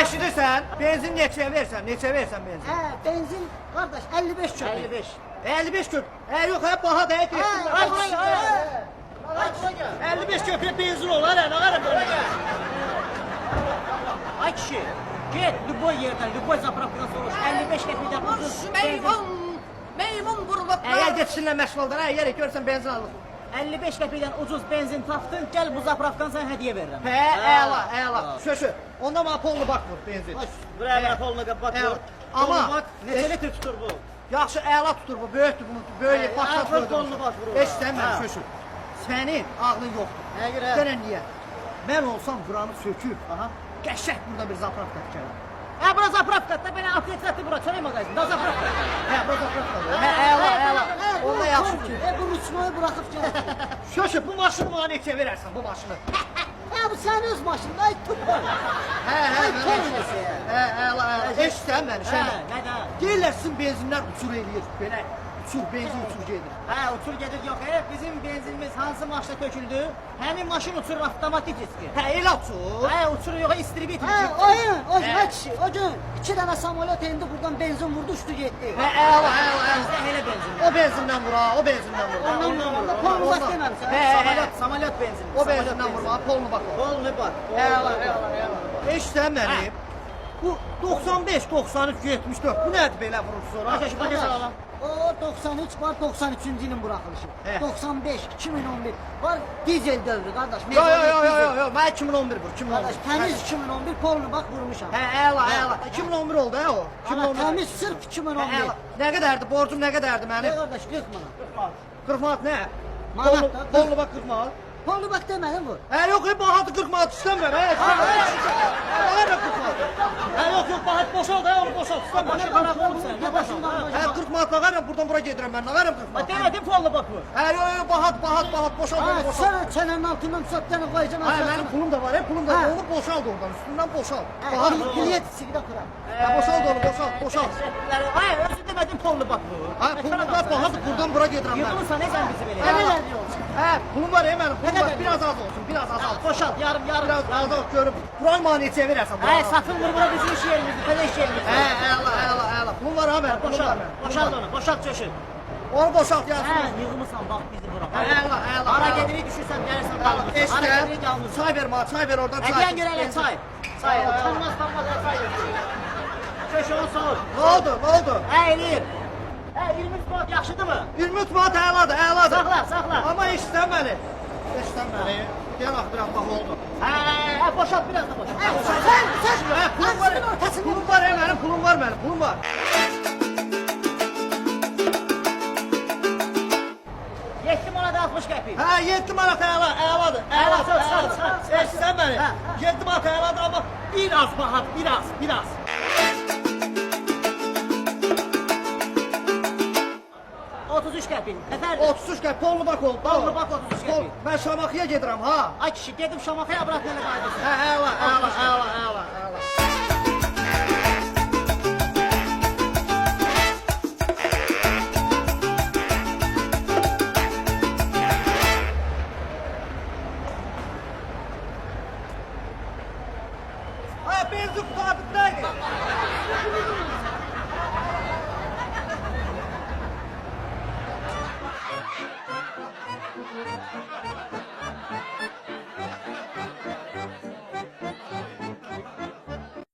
Eşidirsən? Benzin neçəyə versən? Neçə versən benzin? Benzin kardeş 55 köpek. 55. 55 köp. Yox, baha da getdim. Ay 55 köpek benzin olar, nə qarım belə? Ay kişi, git любой yerden, любой zapravkadan soruş. 55 köpekten ucuz benzin. Meymun vurulub. Əgər getsinlər məşğuldan, əgər görsən benzin alır. 55 köpekten ucuz benzin tapdın, gel bu zapravkadan sana hediye veririm. Əla. Şöşü. Onda mənə polnu bakmır benzin. Buraya mənə poluna bak. Amma neçə litr tutur bu? Yaxşı, əla tutur bu, böyükdür bunu, böyük başlatmır. Polunu bak vurur. Eşitsən şöşü. Sənin ağlın yoxdur. Nəyə görə? Dönən niyə? Mən olsam buranı söküb, qəşək burada bir zapravka tikərəm. Bura zapravkada, belə aptekatı bura, çörək mağazin, da zapravka. Bura zapravka. Əla. Onda yaxşı ki. Bu Rusmoyu bırakıp gel. Şöşü, bu maşını bana neçə verərsən, bu maşını? Bu sen öz maşında, ay tutma. Əla. Eşitsən məni, Nədə? deyirlər sizin benzinlər uçur eləyir, belə. Benzin uçur gedir. Uçur gedir yox. Bizim benzinimiz hansı maşına töküldü? Həmin maşın uçurur avtomatik riski. Elə uçur. Uçurur yox, istribitir. O kişi, o gün 2 tane samolyot indi buradan benzin vurdu, uçtu getdi. Əla. Bizdə elə benzin. O benzindən vura. Ondan vurur. Polnu bak deməmsən. Samolyot benzin. O benzindən vurma, polnu bak. Polnu bak. Əla. Eşitsən məni? Bu 95, 93, 74. Bu nədir belə vurur sonra? Paket alalım. O 93 var, 93-cü ilin buraxılışı. 95, 2011 var, dizel dövrü qardaş. Yo, mən 2011 vur, 2011. Qardaş, təmiz 2011 polnu bak vurmuşam. Əla. 2011 oldu o. Təmiz sırf 2011. Nə qədərdir, borcum nə qədərdir mənim? Qardaş, 40 manat. 40 manat nə? Manat. Polnu bak 40 manat. Polnu bak demədim bu. Yox, bahatı 40 manat istəmirəm. Yox, bahat boşal da, onu boşal. Bana bana polsun, ne başından boşal. 40 manat lağarım, buradan bura gedirəm mən, lağarım 40 manat. Demədim polnu bak bu. Yox, bahat, boşal, boşal. Sen çənenin altından çöpten koyacaksın. Mənim pulum da var, pulum da var, onu boşal da oradan, üstündən boşal. Bilet sigdə kuram. Boşal da onu, boşal. Özü demədim polnu bak bu. Pulum var, bahatı buradan bura gedirəm mən. Yığılırsan ne sen bizi belə? Pulum var mənim, pulum var, biraz az olsun, biraz az. Boşalt, yarım. Biraz az görüp, buranı mənə neçəyə verərsən? Satılmır bura bizim iş yerimizdir, belə iş yerimizdir. Əla. Pulum var ha mənim, pulum var mənim. Boşalt onu, boşalt çöşün. Onu boşalt yazsın. Yığılırsan bak bizi bura. Əla. Ara gedirik düşürsən, gəlirsən qalmırsan. Ara gedirik qalmırsan. Çay ver mənə, çay ver oradan çay. Hediyen görə elə çay. Çay, utanmaz çay ver. Çöş onu soğur. Nə oldu? Eləyir. 23 manat yaxşıdır mı? 23 manat əladır. Saxla. Amma eşitsən məni. Gel axtıram, bax oldu. Boşalt, biraz da boşalt. Pulum var mənim, pulum var. 7 manat 60 qəpik. 7 manat əladır. Sağ. Eşitsən məni. 7 manat əladır, amma biraz bahat, biraz. 33 qəpik. Nəfərdir? 33 qəpik, polnu bak oldu. Polnu bak 33 qəpik. Mən Şamaxıya gedirəm ha. Ay kişi, gedim Şamaxıya, bırak mənə qayıdırsın. Əla. Benzin tutabındaydı.